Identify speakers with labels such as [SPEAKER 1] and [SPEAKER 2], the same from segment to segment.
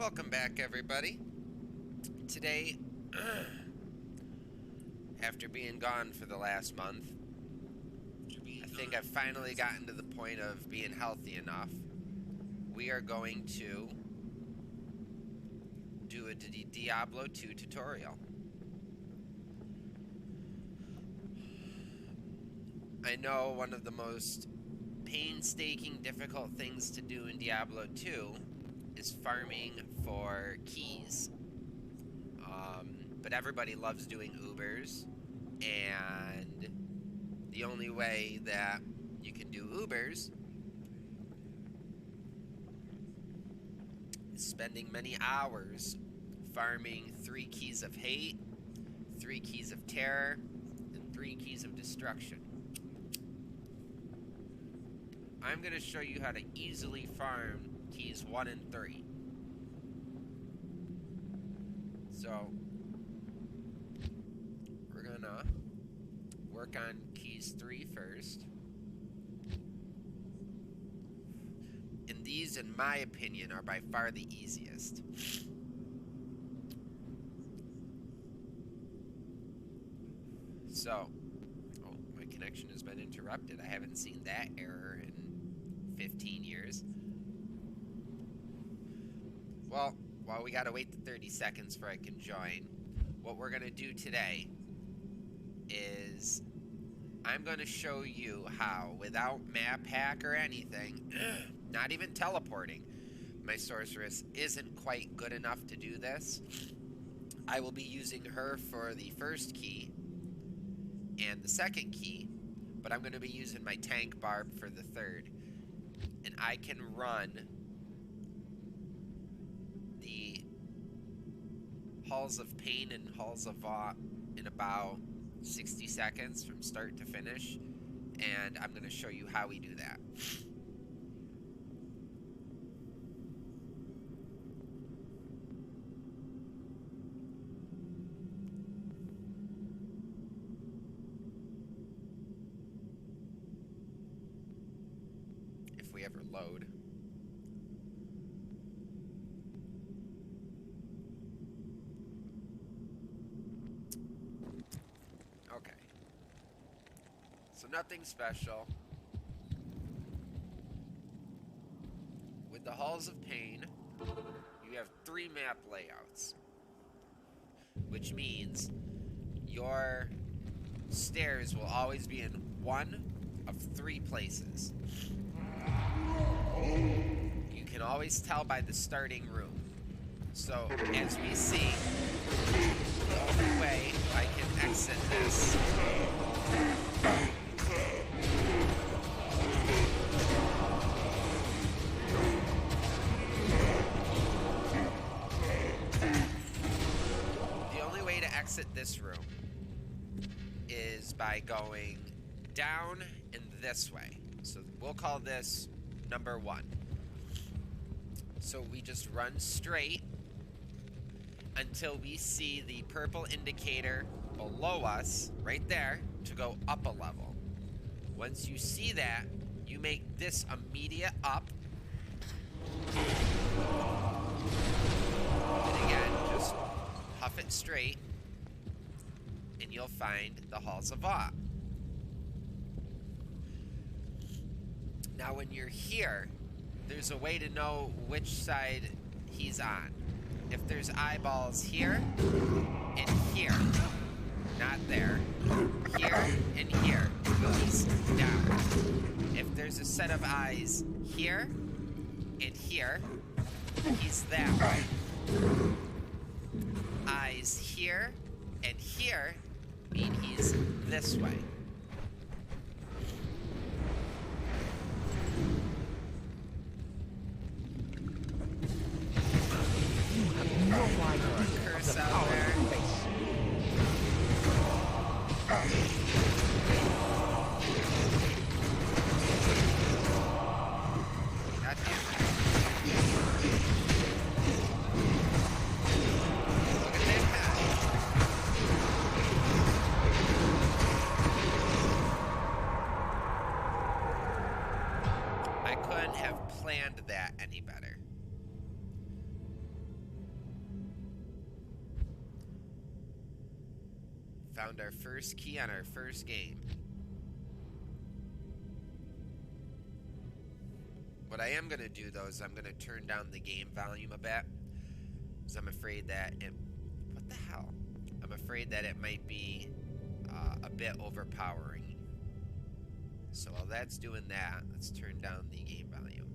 [SPEAKER 1] Welcome back, everybody. Today, after being gone for the last month, I think I've finally gotten to the point of being healthy enough. We are going to do a Diablo 2 tutorial. I know one of the most painstaking, difficult things to do in Diablo 2 is farming for keys. But everybody loves doing Ubers, and the only way that you can do Ubers is spending many hours farming 3 keys of hate, 3 keys of terror, and 3 keys of destruction. I'm going to show you how to easily farm keys 1 and 3. So, we're going to work on keys 3 first. And these, in my opinion, are by far the easiest. So, oh, my connection has been interrupted. I haven't seen that error in 15 years. Well, while we gotta wait the 30 seconds before I can join, what we're gonna do today is I'm gonna show you how, without map hack or anything, not even teleporting, my sorceress isn't quite good enough to do this. I will be using her for the first key and the second key, but I'm gonna be using my tank barb for the third. And I can run the Halls of Pain and Halls of Vaught in about 60 seconds from start to finish, and I'm going to show you how we do that. If we ever load. Okay. So nothing special. With the Halls of Pain, you have 3 map layouts, which means your stairs will always be in one of 3 places. You can always tell by the starting room. So, as we see, the only way I can exit this room is by going down and this way. So we'll call this number 1. So we just run straight until we see the purple indicator below us, right there, to go up a level. Once you see that, you make this immediate up. And again, just huff it straight, and you'll find the Halls of Vaught. Now when you're here, there's a way to know which side he's on. If there's eyeballs here and here, not there, here and here, he's down. If there's a set of eyes here and here, he's that way. Eyes here and here mean he's this way. Curse out there. God damn it. Look at that. I couldn't have planned that any better. Found our first key on our first game. What I am going to do, though, is I'm going to turn down the game volume a bit. Because I'm afraid that it... What the hell? I'm afraid that it might be a bit overpowering. So while that's doing that, let's turn down the game volume.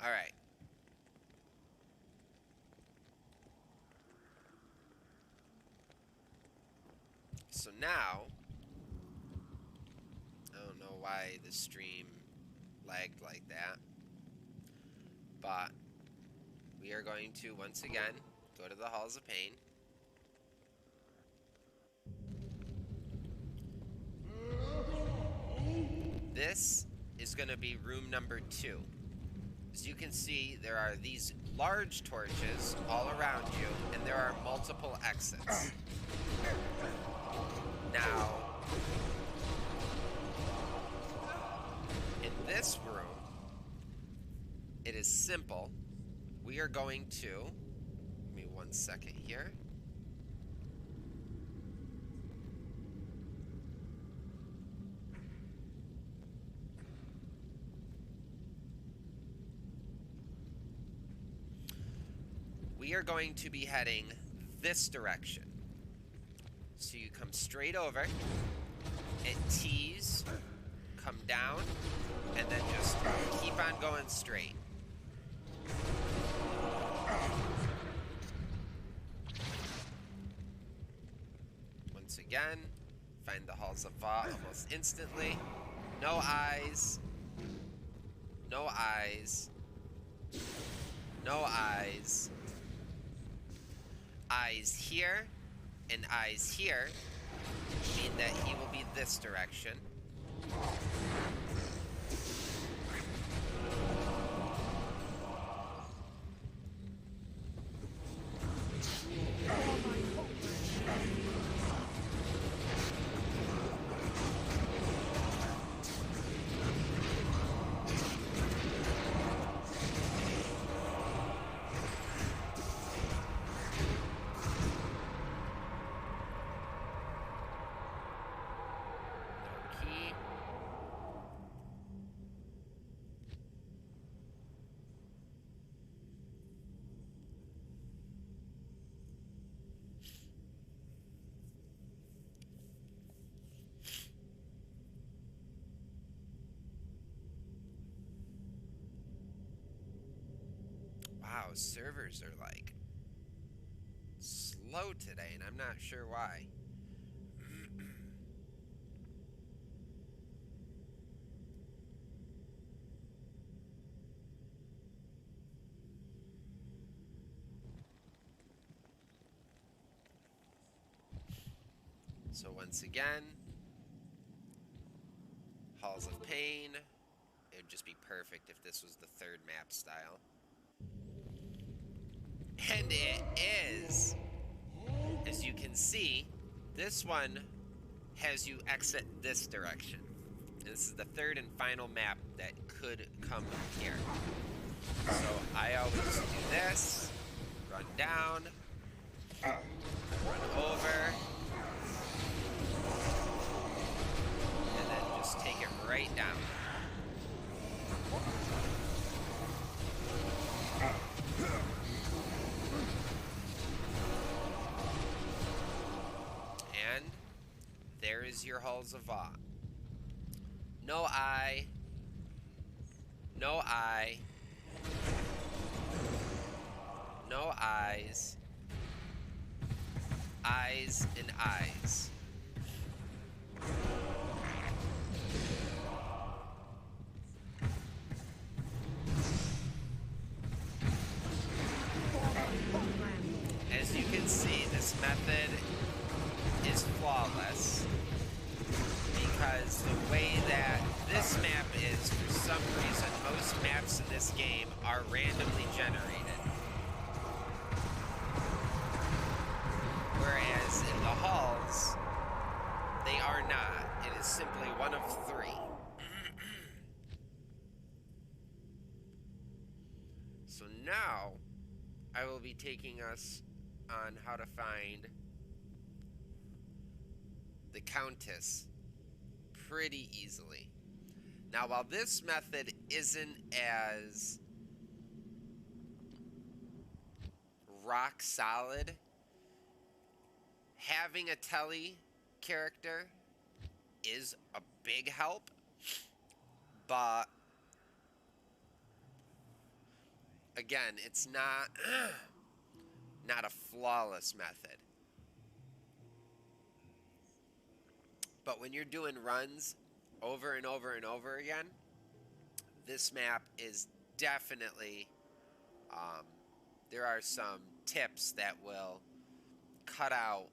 [SPEAKER 1] All right. So now, I don't know why the stream lagged like that, but we are going to, once again, go to the Halls of Pain. This is going to be room number 2. As you can see, there are these large torches all around you, and there are multiple exits. Now, in this room, it is simple. We are going to, give me 1 second here. We are going to be heading this direction. So you come straight over, it tees, come down, and then just keep on going straight. Once again, find the Halls of Vaw almost instantly. No eyes. No eyes. No eyes. Eyes here and eyes here mean that he will be this direction. Wow, servers are like slow today, and I'm not sure why. So once again, Halls of Pain. It would just be perfect if this was the third map style. And it is. As you can see, this one has you exit this direction. And this is the third and final map that could come here. So I always do this, run down, run over, and then just take it right down. And there is your Hall Zavah. No eye. No eye. No eyes. Eyes and eyes. As you can see, this method is flawless because the way that this map is, for some reason, most maps in this game are randomly generated. Whereas in the halls, they are not. It is simply one of three. So now, I will be taking us on how to find the Countess pretty easily. Now, while this method isn't as rock solid, having a Telly character is a big help, but again, it's not not a flawless method. But when you're doing runs over and over and over again, this map is definitely, there are some tips that will cut out,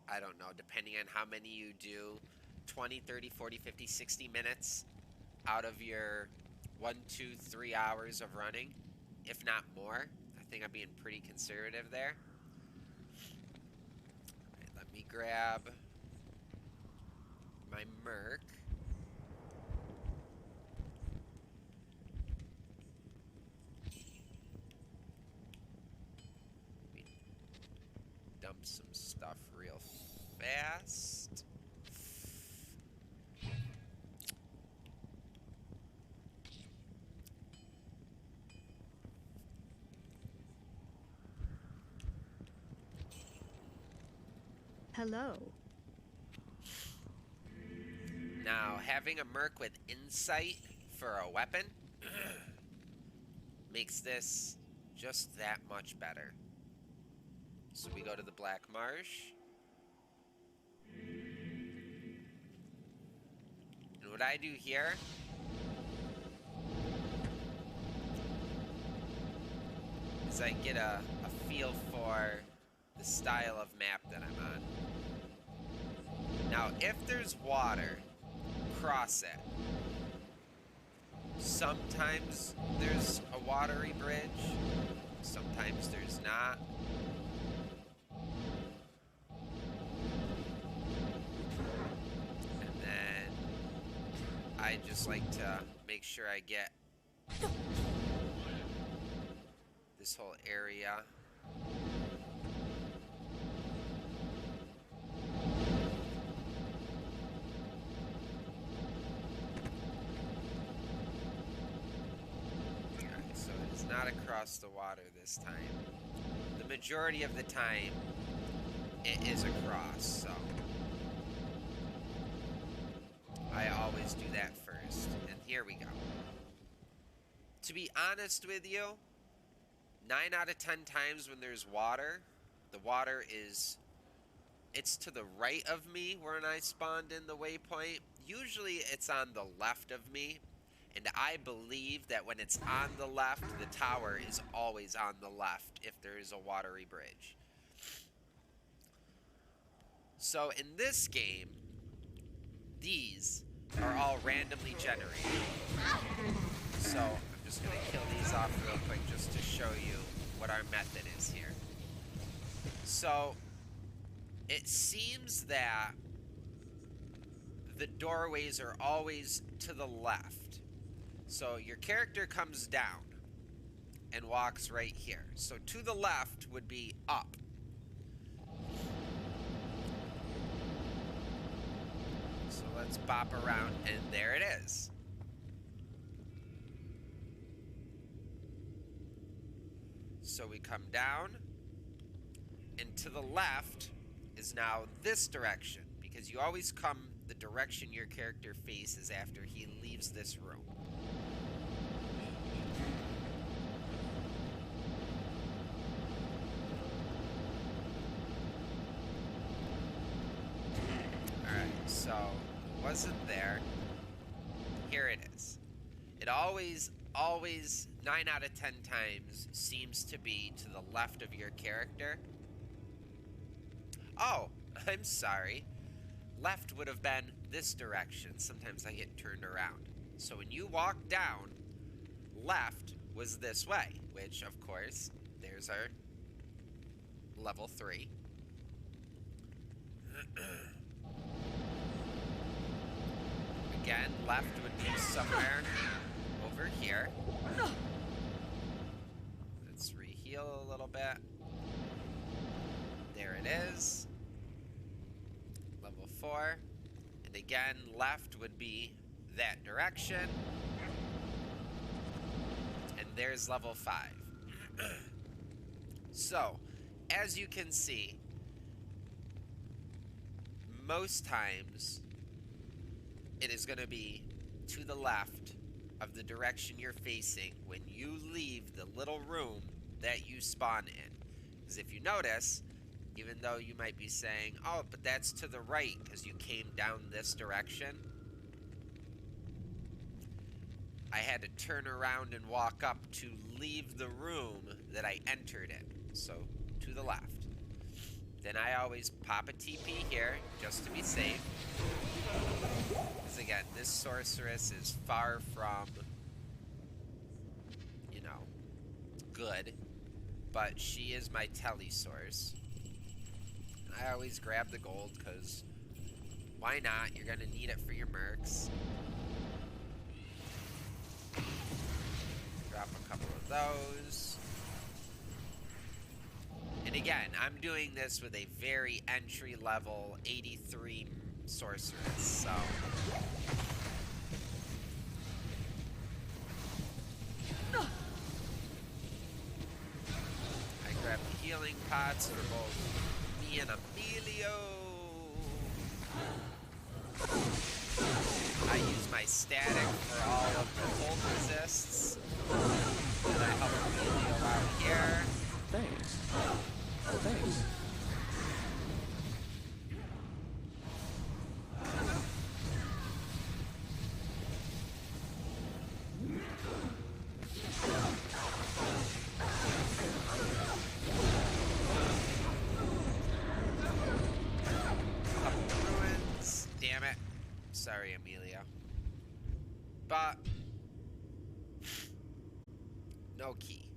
[SPEAKER 1] I don't know, depending on how many you do, 20, 30, 40, 50, 60 minutes out of your 1, 2, 3 hours of running, if not more. I think I'm being pretty conservative there. All right, let me grab my Merc. Let me dump some stuff real fast.
[SPEAKER 2] Hello.
[SPEAKER 1] Now, having a Merc with Insight for a weapon makes this just that much better. So we go to the Black Marsh. And what I do here is I get a feel for the style of map that I'm on. Now, if there's water, cross it. Sometimes there's a watery bridge, sometimes there's not. And then I just like to make sure I get this whole area. Not across the water this time. The majority of the time, it is across, so I always do that first. And here we go. To be honest with you, 9 out of 10 times when there's water, the water is, it's to the right of me when I spawned in the waypoint. Usually it's on the left of me. And I believe that when it's on the left, the tower is always on the left if there is a watery bridge. So in this game, these are all randomly generated. So I'm just going to kill these off real quick just to show you what our method is here. So it seems that the doorways are always to the left. So your character comes down and walks right here. So to the left would be up. So let's bop around, and there it is. So we come down, and to the left is now this direction, because you always come the direction your character faces after he leaves this room. Alright, so it wasn't there. Here it is. It always, 9 out of 10 times, seems to be to the left of your character. Oh, I'm sorry. Left would have been this direction. Sometimes I get turned around. So when you walk down, left was this way, which, of course, there's our level 3. Again, left would be somewhere over here. Let's reheal a little bit. There it is. Level 4. And again, left would be that direction. And there's level 5. So, as you can see, most times it is going to be to the left of the direction you're facing when you leave the little room that you spawn in. Because if you notice, even though you might be saying, oh, but that's to the right because you came down this direction, I had to turn around and walk up to leave the room that I entered in. So, to the left. Then I always pop a TP here, just to be safe. Because again, this sorceress is far from, you know, good. But she is my tele source. I always grab the gold, because why not? You're going to need it for your mercs. Drop a couple of those. And again, I'm doing this with a very entry-level 83 sorceress, so... I grab the healing pots for both me and Emilio. I use my static for all of the hold resists. And I help Emilio out here.
[SPEAKER 3] Thanks. Oh, thanks.
[SPEAKER 1] Couple ruins. Damn it. Sorry, Emilio. But no key.